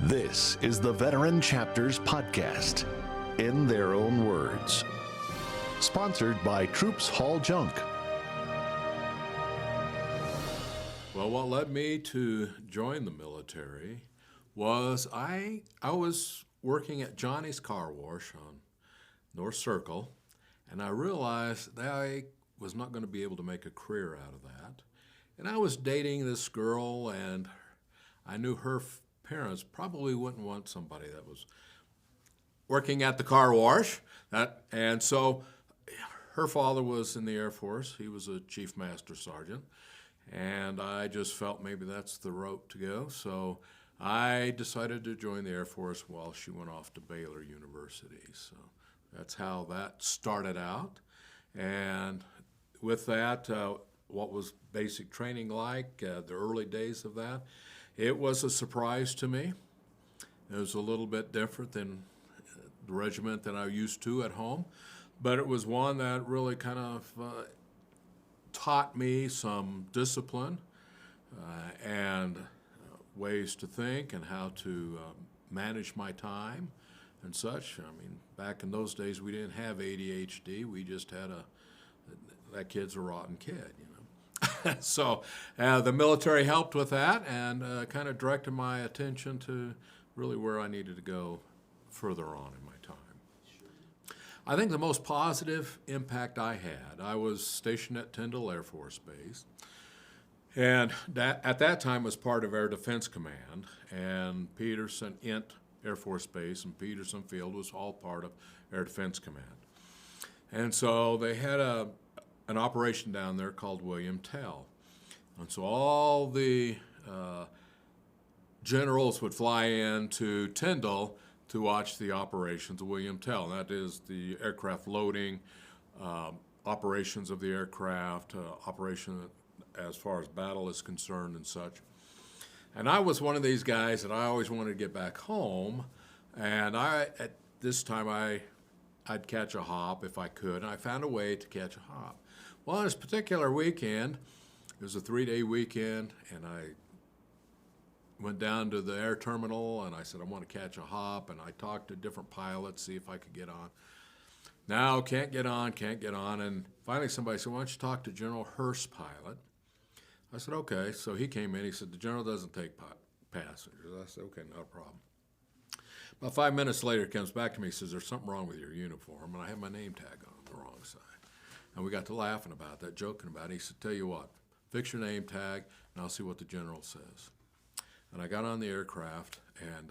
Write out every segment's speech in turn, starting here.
This is the Veteran Chapters Podcast, in their own words. Sponsored by Troops Hall Junk. Well, what led me to join the military was I was working at Johnny's Car Wash on North Circle, and I realized that I was not going to be able to make a career out of that. And I was dating this girl, and I knew her parents probably wouldn't want somebody that was working at the car wash. And so her father was in the Air Force. He was a Chief Master Sergeant. And I just felt maybe that's the route to go. So I decided to join the Air Force while she went off to Baylor University. So that's how that started out. And with that, what was basic training like, the early days of that, it was a surprise to me. It was a little bit different than the regiment that I used to at home, but it was one that really kind of taught me some discipline and ways to think and how to manage my time and such. I mean, back in those days, we didn't have ADHD. We just had that kid's a rotten kid, you know. So the military helped with that and kind of directed my attention to really where I needed to go further on in my time. I think the most positive impact I had, I was stationed at Tyndall Air Force Base, and at that time was part of Air Defense Command, and Peterson Air Force Base and Peterson Field was all part of Air Defense Command. And so they had an operation down there called William Tell. And so all the generals would fly in to Tyndall to watch the operations of William Tell. And that is the aircraft loading, operations of the aircraft, operation as far as battle is concerned and such. And I was one of these guys that I always wanted to get back home. And at this time, I'd catch a hop if I could, and I found a way to catch a hop. Well, on this particular weekend, it was a 3-day weekend, and I went down to the air terminal, and I said, I want to catch a hop, and I talked to different pilots, see if I could get on. No, can't get on, and finally somebody said, why don't you talk to General Hurst's pilot? I said, okay. So he came in, he said, the General doesn't take passengers. I said, okay, not a problem. About 5 minutes later, he comes back to me, he says, there's something wrong with your uniform, and I have my name tag on the wrong side. And we got to laughing about that, joking about it. He said, tell you what, fix your name tag, and I'll see what the general says. And I got on the aircraft, and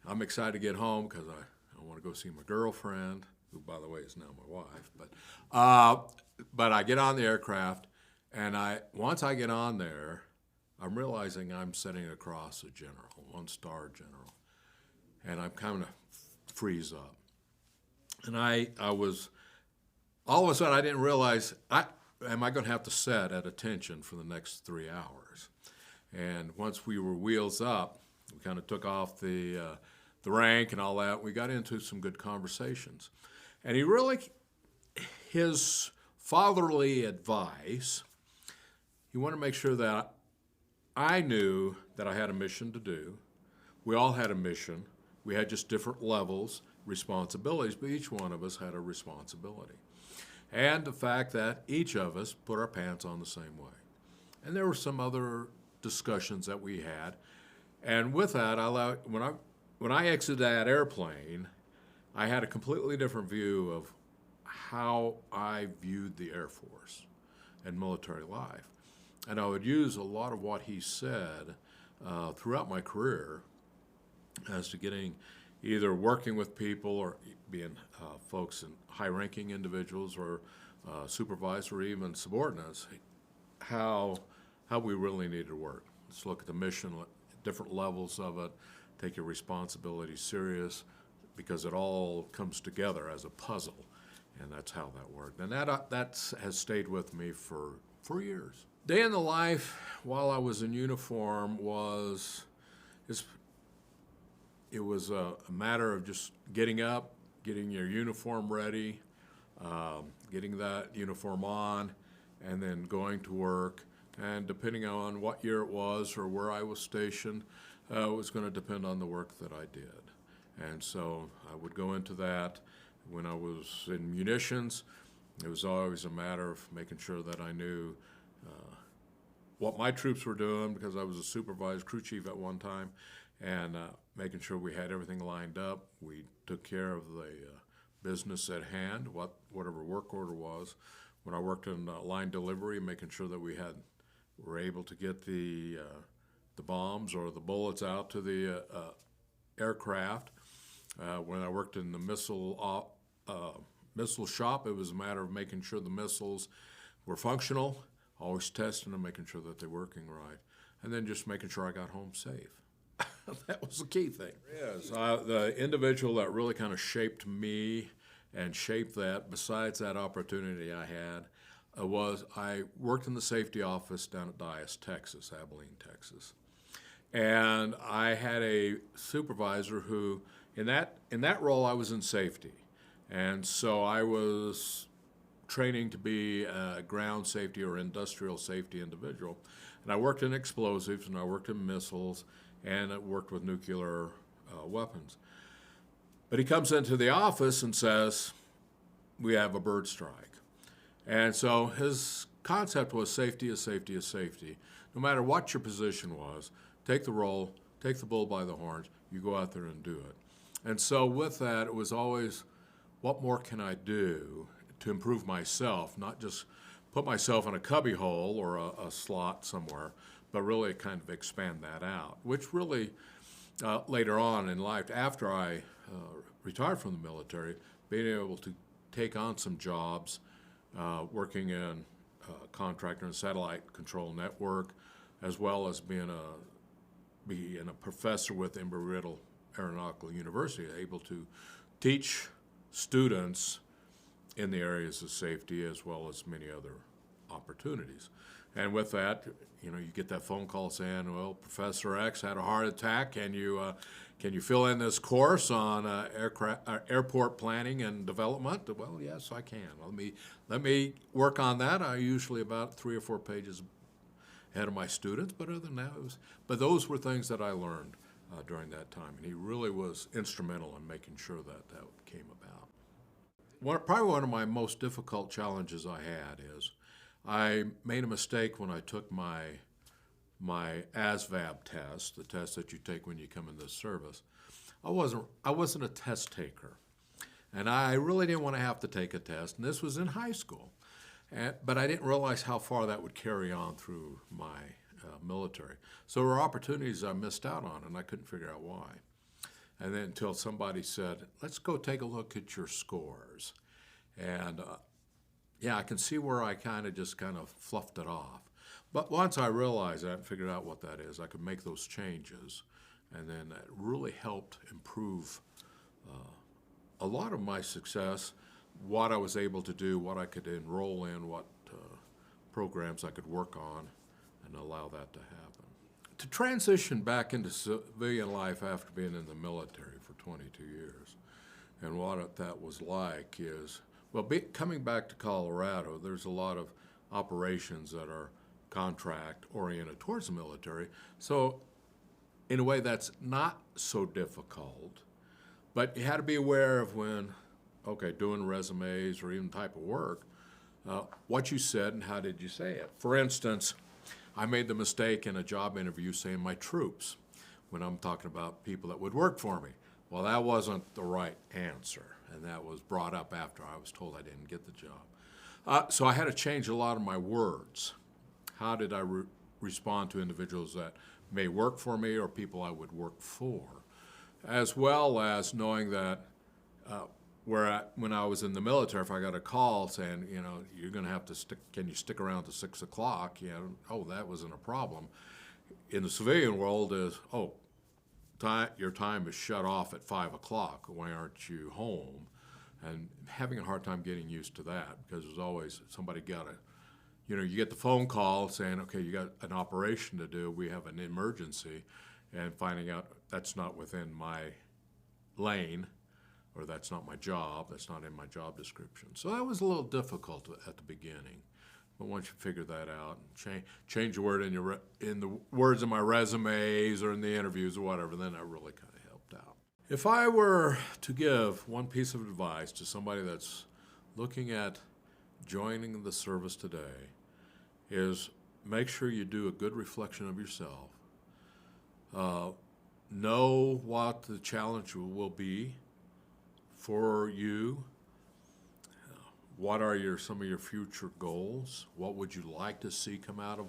I'm excited to get home because I want to go see my girlfriend, who, by the way, is now my wife. But I get on the aircraft, and once I get on there, I'm realizing I'm sitting across a general, one-star general, and I'm kind of freeze up. And I was... all of a sudden, I didn't realize, am I going to have to sit at attention for the next 3 hours? And once we were wheels up, we kind of took off the rank and all that. We got into some good conversations. And his fatherly advice, he wanted to make sure that I knew that I had a mission to do. We all had a mission. We had just different levels, responsibilities, but each one of us had a responsibility. And the fact that each of us put our pants on the same way. And there were some other discussions that we had. And with that, when I exited that airplane, I had a completely different view of how I viewed the Air Force and military life. And I would use a lot of what he said throughout my career as to getting either working with people or being folks in high-ranking individuals or supervisors or even subordinates, how we really need to work. Let's look at the mission, different levels of it, take your responsibility serious, because it all comes together as a puzzle, and that's how that worked. And that has stayed with me for years. Day in the life while I was in uniform was it was a matter of just getting up, getting your uniform ready, getting that uniform on, and then going to work. And depending on what year it was or where I was stationed, was going to depend on the work that I did. And so I would go into that. When I was in munitions, it was always a matter of making sure that I knew what my troops were doing, because I was a supervised crew chief at one time, and making sure we had everything lined up. We took care of the business at hand, whatever work order was. When I worked in line delivery, making sure that we were able to get the bombs or the bullets out to the aircraft. When I worked in the missile shop, it was a matter of making sure the missiles were functional, always testing them, making sure that they're working right, and then just making sure I got home safe. That was the key thing. Yes, the individual that really kind of shaped me and shaped that, besides that opportunity I had, was I worked in the safety office down at Dyess, Texas, Abilene, Texas. And I had a supervisor who, in that role, I was in safety. And so I was training to be a ground safety or industrial safety individual. And I worked in explosives, and I worked in missiles, and I worked with nuclear weapons. But he comes into the office and says, we have a bird strike. And so his concept was safety is safety is safety. No matter what your position was, take the role, take the bull by the horns, you go out there and do it. And so with that, it was always, what more can I do to improve myself, not just put myself in a cubby hole or a slot somewhere, but really kind of expand that out, which really later on in life, after I retired from the military, being able to take on some jobs, working in contractor and satellite control network, as well as being a professor with Embry-Riddle Aeronautical University, able to teach students in the areas of safety as well as many other opportunities. And with that, you get that phone call saying, well, Professor X had a heart attack. Can you fill in this course on airport planning and development? Well, yes, I can. Let me work on that. I usually about 3 or 4 pages ahead of my students, but other than that, but those were things that I learned during that time, and he really was instrumental in making sure that came about. Probably one of my most difficult challenges I had is I made a mistake when I took my ASVAB test, the test that you take when you come in this service. I wasn't a test taker, and I really didn't want to have to take a test, and this was in high school. But I didn't realize how far that would carry on through my military. So there were opportunities I missed out on, and I couldn't figure out why. And then until somebody said, let's go take a look at your scores. And I can see where I kind of fluffed it off. But once I realized that and figured out what that is, I could make those changes. And then that really helped improve a lot of my success, what I was able to do, what I could enroll in, what programs I could work on, and allow that to happen. To transition back into civilian life after being in the military for 22 years, and what that was like is, coming back to Colorado, there's a lot of operations that are contract-oriented towards the military. So in a way, that's not so difficult, but you had to be aware of when, doing resumes or even type of work, what you said and how did you say it. For instance, I made the mistake in a job interview saying my troops when I'm talking about people that would work for me. Well, that wasn't the right answer, and that was brought up after I was told I didn't get the job. So I had to change a lot of my words. How did I respond to individuals that may work for me or people I would work for, as well as knowing that when I was in the military, if I got a call saying, you're going to have to can you stick around to 6 o'clock? That wasn't a problem. In the civilian world your time is shut off at 5 o'clock. Why aren't you home? And having a hard time getting used to that, because there's always somebody you get the phone call saying, okay, you got an operation to do, we have an emergency, and finding out that's not within my lane, or that's not my job, that's not in my job description. So that was a little difficult at the beginning, But once you figure that out, change the word in the words of my resumes or in the interviews or whatever, then that really kind of helped out. If I were to give one piece of advice to somebody that's looking at joining the service today, is make sure you do a good reflection of yourself. Know what the challenge will be for you. What are some of your future goals? What would you like to see come out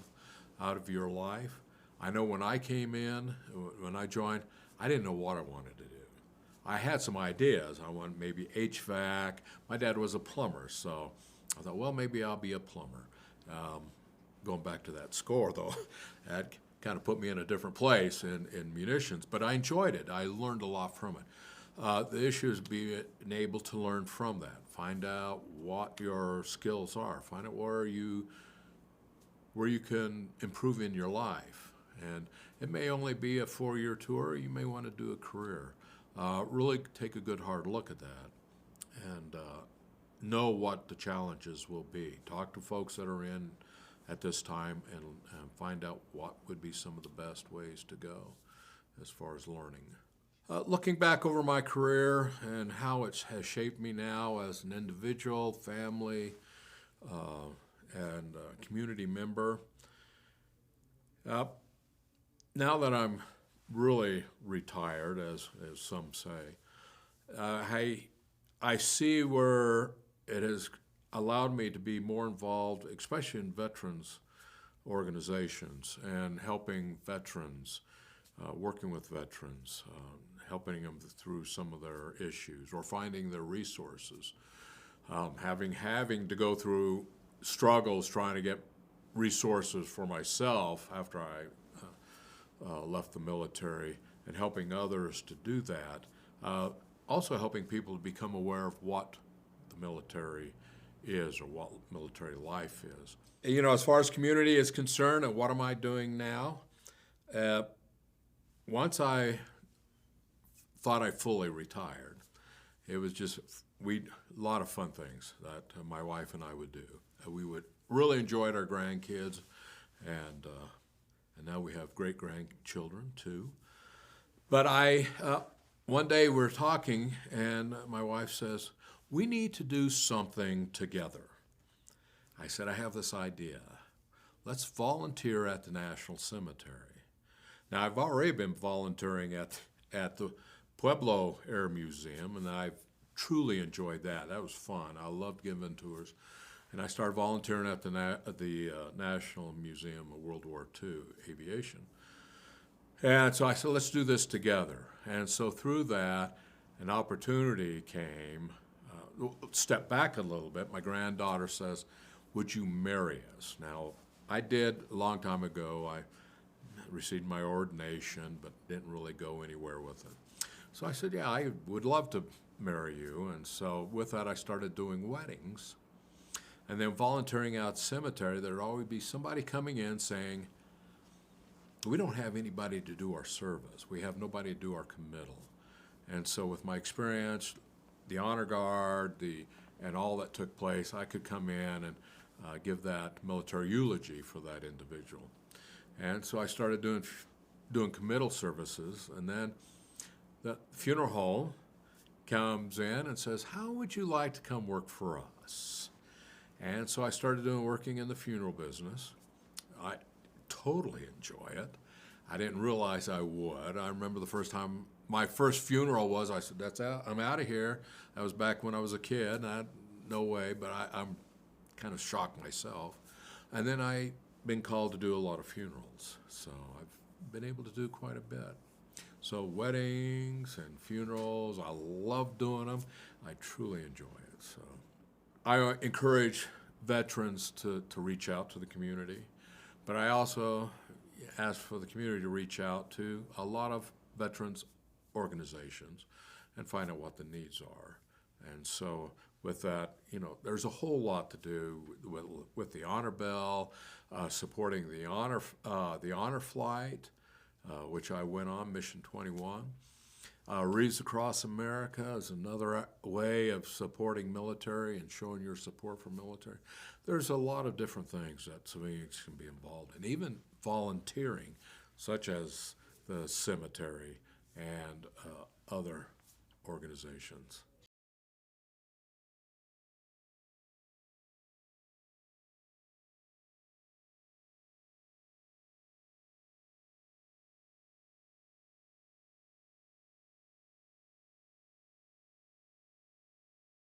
of your life? I know when I came in, when I joined, I didn't know what I wanted to do. I had some ideas. I wanted maybe HVAC. My dad was a plumber, so I thought, well, maybe I'll be a plumber. Going back to that score, though, that kind of put me in a different place in munitions, but I enjoyed it. I learned a lot from it. The issue is being able to learn from that. Find out what your skills are. Find out where you can improve in your life. And it may only be a 4-year tour. You may want to do a career. Really take a good hard look at that and know what the challenges will be. Talk to folks that are in at this time and find out what would be some of the best ways to go as far as learning. Looking back over my career and how it has shaped me now as an individual, family, and community member, now that I'm really retired, as some say, I see where it has allowed me to be more involved, especially in veterans organizations and helping veterans, working with veterans, helping them through some of their issues or finding their resources. Having to go through struggles trying to get resources for myself after I left the military and helping others to do that. Also helping people to become aware of what the military is or what military life is. You know, as far as community is concerned and what am I doing now, once I thought I fully retired, it was just a lot of fun things that my wife and I would do. We would really enjoy our grandkids, and now we have great grandchildren too. But one day we're talking, and my wife says, "We need to do something together." I said, "I have this idea. Let's volunteer at the National Cemetery." Now, I've already been volunteering at the Pueblo Air Museum, and I've truly enjoyed that. That was fun. I loved giving tours. And I started volunteering at the National Museum of World War II Aviation. And so I said, let's do this together. And so through that, an opportunity came. Step back a little bit. My granddaughter says, "Would you marry us?" Now, I did a long time ago. I received my ordination, but didn't really go anywhere with it. So I said, yeah, I would love to marry you. And so with that, I started doing weddings. And then volunteering out cemetery, there'd always be somebody coming in saying, "We don't have anybody to do our service. We have nobody to do our committal." And so with my experience, the honor guard, and all that took place, I could come in and give that military eulogy for that individual. And so I started doing committal services, and then the funeral home comes in and says, "How would you like to come work for us?" And so I started working in the funeral business. I totally enjoy it. I didn't realize I would. I remember the first time my first funeral was, I said, "That's out. I'm out of here." That was back when I was a kid. No way, but I'm kind of shocked myself. And then I've been called to do a lot of funerals. So I've been able to do quite a bit. So weddings and funerals, I love doing them. I truly enjoy it. So I encourage veterans to reach out to the community, but I also ask for the community to reach out to a lot of veterans organizations and find out what the needs are. And so with that, there's a whole lot to do with the honor bell, supporting the honor flight, which I went on, Mission 21. Wreaths Across America is another way of supporting military and showing your support for military. There's a lot of different things that civilians can be involved in, even volunteering, such as the cemetery and other organizations.